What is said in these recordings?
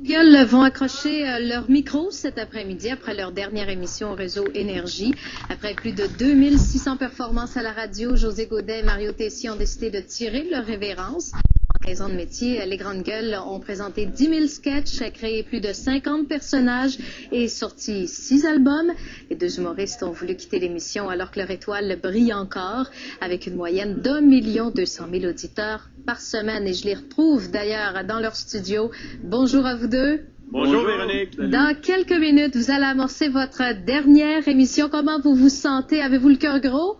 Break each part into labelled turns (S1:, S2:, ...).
S1: Gueules vont accrocher leur micro cet après-midi après leur dernière émission au réseau Énergie. Après plus de 2600 performances à la radio, José Godet et Mario Tessier ont décidé de tirer leur révérence. En 15 ans de métier, les Grandes Gueules ont présenté 10 000 sketchs, créé plus de 50 personnages et sorti 6 albums. Les deux humoristes ont voulu quitter l'émission alors que leur étoile brille encore, avec une moyenne d'1 200 000 auditeurs par semaine. Et je les retrouve d'ailleurs dans leur studio. Bonjour à vous deux.
S2: Bonjour Véronique.
S1: Salut. Dans quelques minutes, vous allez amorcer votre dernière émission. Comment vous vous sentez? Avez-vous le cœur gros?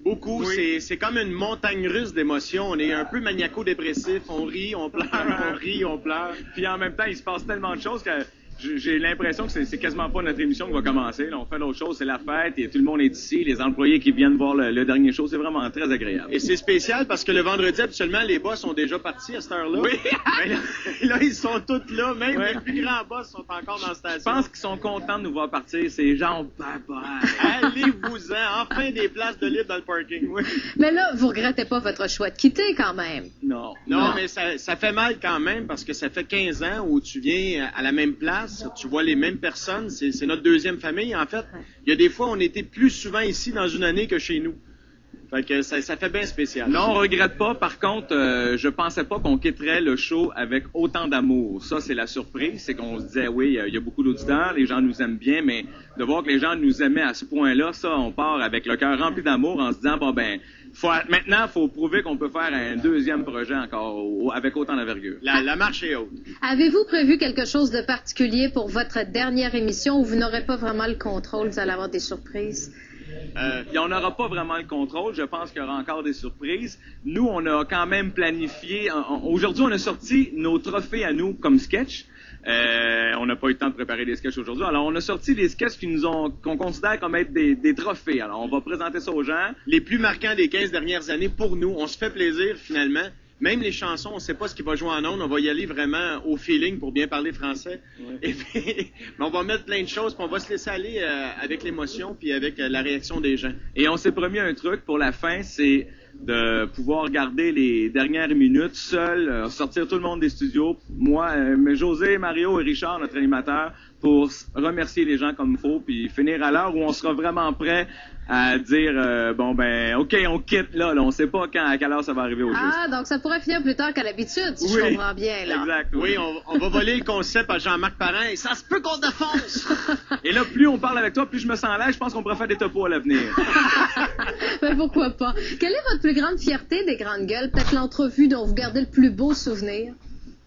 S2: Beaucoup. Oui. C'est comme une montagne russe d'émotions. On est un peu maniaco-dépressif. On rit, on pleure, on rit, on pleure.
S3: Puis en même temps, il se passe tellement de choses que j'ai l'impression que c'est quasiment pas notre émission qui va commencer. Là, on fait d'autres choses, c'est la fête et tout le monde est ici. Les employés qui viennent voir le dernier show, c'est vraiment très agréable.
S2: Et c'est spécial parce que le vendredi, habituellement, les boss sont déjà partis à cette heure-là.
S3: Oui!
S2: Mais là, ils sont tous là. Même les plus grands boss sont encore dans la station.
S3: Je pense qu'ils sont contents de nous voir partir. C'est genre, bye-bye.
S2: Allez-vous-en. Enfin, des places de libre dans le parking. Oui.
S1: Mais là, vous regrettez pas votre choix de quitter quand même?
S2: Non, mais ça fait mal quand même parce que ça fait 15 ans où tu viens à la même place. Tu vois les mêmes personnes, c'est notre deuxième famille. En fait, il y a des fois, on était plus souvent ici dans une année que chez nous. Fait que ça fait bien spécial.
S3: Non, on regrette pas. Par contre, je pensais pas qu'on quitterait le show avec autant d'amour. Ça, c'est la surprise. C'est qu'on se disait, oui, il y a beaucoup d'auditeurs, les gens nous aiment bien, mais de voir que les gens nous aimaient à ce point-là, ça, on part avec le cœur rempli d'amour en se disant, bon, ben, maintenant, il faut prouver qu'on peut faire un deuxième projet encore avec autant d'envergure.
S2: La marche est haute.
S1: Avez-vous prévu quelque chose de particulier pour votre dernière émission où vous n'aurez pas vraiment le contrôle, vous allez avoir des surprises?
S3: On n'aura pas vraiment le contrôle. Je pense qu'il y aura encore des surprises. Nous, on a quand même planifié. Aujourd'hui, on a sorti nos trophées à nous comme sketch. On n'a pas eu le temps de préparer des sketchs aujourd'hui. Alors, on a sorti des sketchs qu'on considère comme être des trophées. Alors, on va présenter ça aux gens.
S2: Les plus marquants des 15 dernières années pour nous. On se fait plaisir, finalement. Même les chansons, on ne sait pas ce qui va jouer en ondes. On va y aller vraiment au feeling pour bien parler français. Ouais. Et puis, on va mettre plein de choses, puis on va se laisser aller avec l'émotion puis avec la réaction des gens.
S3: Et on s'est promis un truc pour la fin, c'est de pouvoir garder les dernières minutes seuls, sortir tout le monde des studios. Moi, José, Mario et Richard, notre animateur, pour remercier les gens comme il faut, puis finir à l'heure où on sera vraiment prêt à dire bon ben OK, on quitte là, on sait pas à quelle heure ça va arriver au juste.
S1: Ah, donc ça pourrait finir plus tard qu'à l'habitude, si je comprends bien là.
S3: Exact.
S2: Oui, on va voler le concept à Jean-Marc Parent et ça se peut qu'on défonce.
S3: Et là, plus on parle avec toi, plus je me sens à l'aise, je pense qu'on pourrait faire des topos à l'avenir.
S1: Ben pourquoi pas. Quelle est votre plus grande fierté des Grandes Gueules? Peut-être l'entrevue dont vous gardez le plus beau souvenir?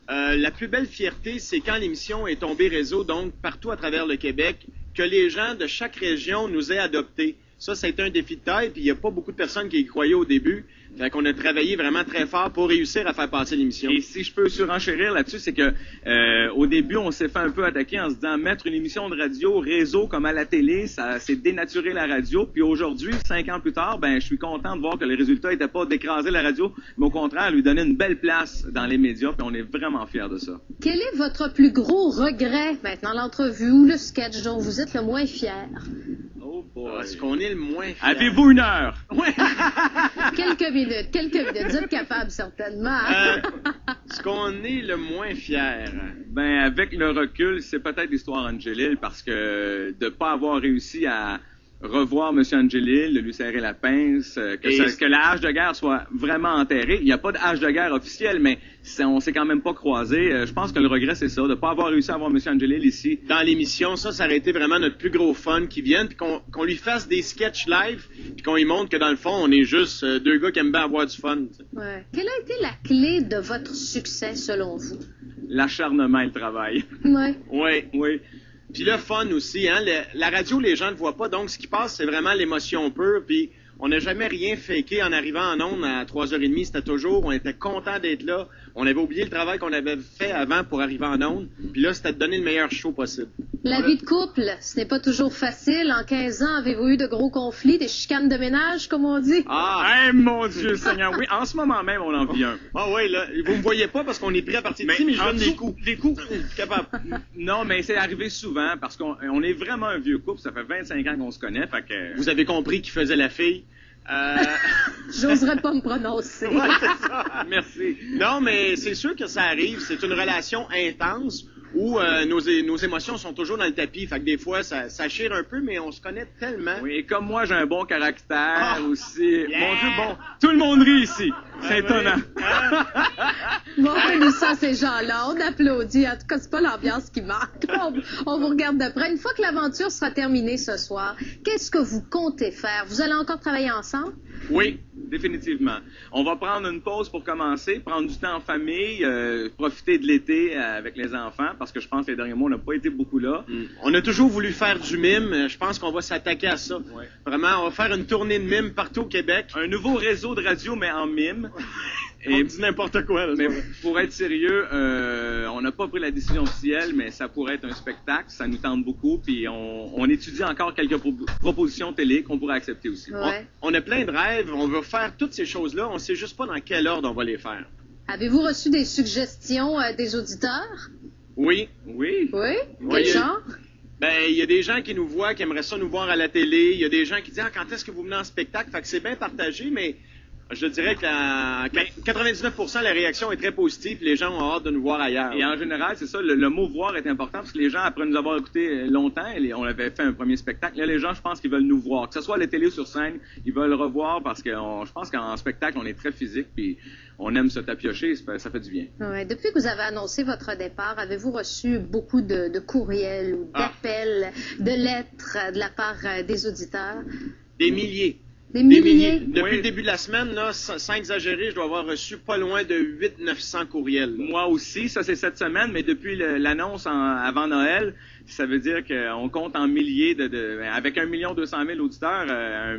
S2: La plus belle fierté, c'est quand l'émission est tombée réseau, donc partout à travers le Québec, que les gens de chaque région nous aient adoptés. Ça a été un défi de taille, puis il n'y a pas beaucoup de personnes qui y croyaient au début. Fait qu'on a travaillé vraiment très fort pour réussir à faire passer l'émission.
S3: Et si je peux surenchérir là-dessus, c'est que au début, on s'est fait un peu attaquer en se disant mettre une émission de radio réseau comme à la télé, ça c'est dénaturer la radio. Puis aujourd'hui, 5 ans plus tard, ben je suis content de voir que le résultat n'était pas d'écraser la radio, mais au contraire, lui donner une belle place dans les médias, puis on est vraiment fiers de ça.
S1: Quel est votre plus gros regret maintenant, l'entrevue ou le sketch dont vous êtes le moins fier?
S2: Oh boy. Est-ce qu'on est le moins fier?
S3: Avez-vous 1 heure?
S2: Oui.
S1: Quelques minutes. Vous êtes capable, certainement.
S2: Est-ce qu'on est le moins fier?
S3: Ben, avec le recul, c'est peut-être l'histoire Angelil, parce que de pas avoir réussi à revoir M. Angelil, de lui serrer la pince, que la hache de guerre soit vraiment enterrée. Il n'y a pas de hache de guerre officielle, mais on s'est quand même pas croisés. Je pense que le regret, c'est ça, de pas avoir réussi à avoir M. Angelil ici.
S2: Dans l'émission, ça aurait été vraiment notre plus gros fun qui vienne, puis qu'on lui fasse des sketchs live, puis qu'on lui montre que dans le fond, on est juste deux gars qui aiment bien avoir du fun.
S1: Ouais. Quelle a été la clé de votre succès, selon vous?
S3: L'acharnement et le travail.
S1: Ouais.
S3: Oui.
S2: Puis le fun aussi, hein. La radio, les gens ne voient pas, donc ce qui passe, c'est vraiment l'émotion pure, puis on n'a jamais rien faké en arrivant en ondes à 3h30, c'était toujours, on était content d'être là, on avait oublié le travail qu'on avait fait avant pour arriver en ondes, puis là, c'était de donner le meilleur show possible.
S1: La vie de couple, ce n'est pas toujours facile. En 15 ans, avez-vous eu de gros conflits, des chicanes de ménage, comme on dit?
S3: Ah, mon Dieu Seigneur, oui, en ce moment même, on en vit un.
S2: Ah oui, là, vous me voyez pas parce qu'on est pris à partir d'ici, mais je donne des coups.
S3: Des coups?
S2: Capable.
S3: Non, mais c'est arrivé souvent, parce qu'on est vraiment un vieux couple, ça fait 25 ans qu'on se connaît, fait que...
S2: Vous avez compris qui faisait la fille.
S1: J'oserais pas me prononcer.
S2: Ouais, c'est ça.
S3: Merci.
S2: Non, mais c'est sûr que ça arrive. C'est une relation intense où nos émotions sont toujours dans le tapis. Fait que des fois, ça chire un peu, mais on se connaît tellement.
S3: Oui, et comme moi, j'ai un bon caractère aussi.
S2: Yeah!
S3: Mon Dieu, bon, tout le monde rit ici. C'est étonnant.
S1: Bon, nous ça, ces gens-là, on applaudit. En tout cas, c'est pas l'ambiance qui manque. On vous regarde de près. Une fois que l'aventure sera terminée ce soir, qu'est-ce que vous comptez faire? Vous allez encore travailler ensemble?
S3: Oui, définitivement. On va prendre une pause pour commencer, prendre du temps en famille, profiter de l'été avec les enfants, parce que je pense que les derniers mois, on n'a pas été beaucoup là.
S2: On a toujours voulu faire du mime. Je pense qu'on va s'attaquer à ça.
S3: Ouais.
S2: Vraiment, on va faire une tournée de mime partout au Québec.
S3: Un nouveau réseau de radio, mais en mime.
S2: On dit n'importe quoi. Là,
S3: Mais pour être sérieux, on n'a pas pris la décision officielle, mais ça pourrait être un spectacle. Ça nous tente beaucoup. Puis on étudie encore quelques propositions télé qu'on pourrait accepter aussi.
S1: Ouais.
S2: On a plein de rêves. On veut faire toutes ces choses-là. On sait juste pas dans quel ordre on va les faire.
S1: Avez-vous reçu des suggestions des auditeurs?
S2: Oui.
S3: Oui.
S1: Oui?
S2: Oui,
S1: Quel genre?
S2: Ben, il y a des gens qui nous voient, qui aimeraient ça nous voir à la télé. Il y a des gens qui disent quand est-ce que vous venez en spectacle? Fait que c'est bien partagé, mais je dirais que 99% la réaction est très positive. Les gens ont hâte de nous voir ailleurs.
S3: Et en général, c'est ça, le mot voir est important parce que les gens, après nous avoir écouté longtemps, on avait fait un premier spectacle, là, les gens, je pense qu'ils veulent nous voir. Que ce soit à la télé ou sur scène, ils veulent revoir parce que je pense qu'en spectacle, on est très physique puis on aime se tapiocher, ça fait du bien.
S1: Ouais. Depuis que vous avez annoncé votre départ, avez-vous reçu beaucoup de courriels ou d'appels, de lettres de la part des auditeurs?
S2: Des milliers.
S1: Des milliers?
S2: Depuis
S3: Oui.
S2: le début de la semaine, là, sans exagérer, je dois avoir reçu pas loin de 800-900 courriels. Là.
S3: Moi aussi, ça c'est cette semaine, mais depuis l'annonce avant Noël, ça veut dire qu'on compte en milliers avec 1 200 000 auditeurs,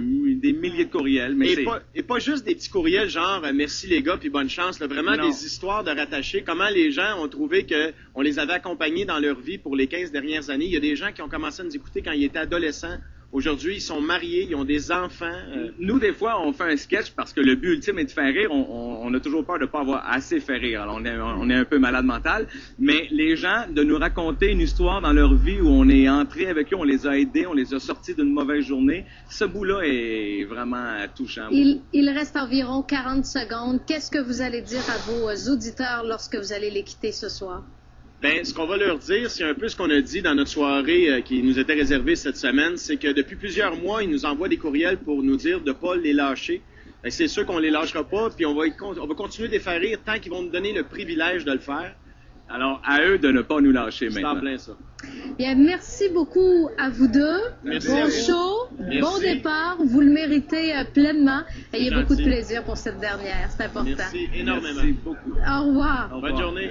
S3: des milliers de courriels. Mais
S2: Et pas juste des petits courriels genre merci les gars puis bonne chance, là, vraiment
S3: Non.
S2: des histoires de rattachés. Comment les gens ont trouvé que on les avait accompagnés dans leur vie pour les 15 dernières années. Il y a des gens qui ont commencé à nous écouter quand ils étaient adolescents. Aujourd'hui, ils sont mariés, ils ont des enfants.
S3: Nous, des fois, on fait un sketch parce que le but ultime est de faire rire. On a toujours peur de pas avoir assez fait rire. Alors, on est un peu malade mental. Mais les gens, de nous raconter une histoire dans leur vie où on est entré avec eux, on les a aidés, on les a sortis d'une mauvaise journée, ce bout-là est vraiment touchant.
S1: Il reste environ 40 secondes. Qu'est-ce que vous allez dire à vos auditeurs lorsque vous allez les quitter ce soir?
S2: Ben, ce qu'on va leur dire, c'est un peu ce qu'on a dit dans notre soirée qui nous était réservée cette semaine, c'est que depuis plusieurs mois, ils nous envoient des courriels pour nous dire de pas les lâcher. Ben, c'est sûr qu'on les lâchera pas, puis on va continuer de les faire rire tant qu'ils vont nous donner le privilège de le faire.
S3: Alors, à eux de ne pas nous lâcher
S2: C'est
S3: maintenant.
S2: en plein ça.
S1: Bien, merci beaucoup à vous deux.
S2: Merci
S1: bon
S2: à vous.
S1: show,
S2: Merci.
S1: bon départ. Vous le méritez pleinement. Ayez
S2: C'est
S1: beaucoup de
S2: gentil.
S1: plaisir pour cette dernière. C'est important.
S2: Merci énormément.
S3: Merci beaucoup.
S1: Au revoir.
S3: Au revoir.
S2: Bonne journée.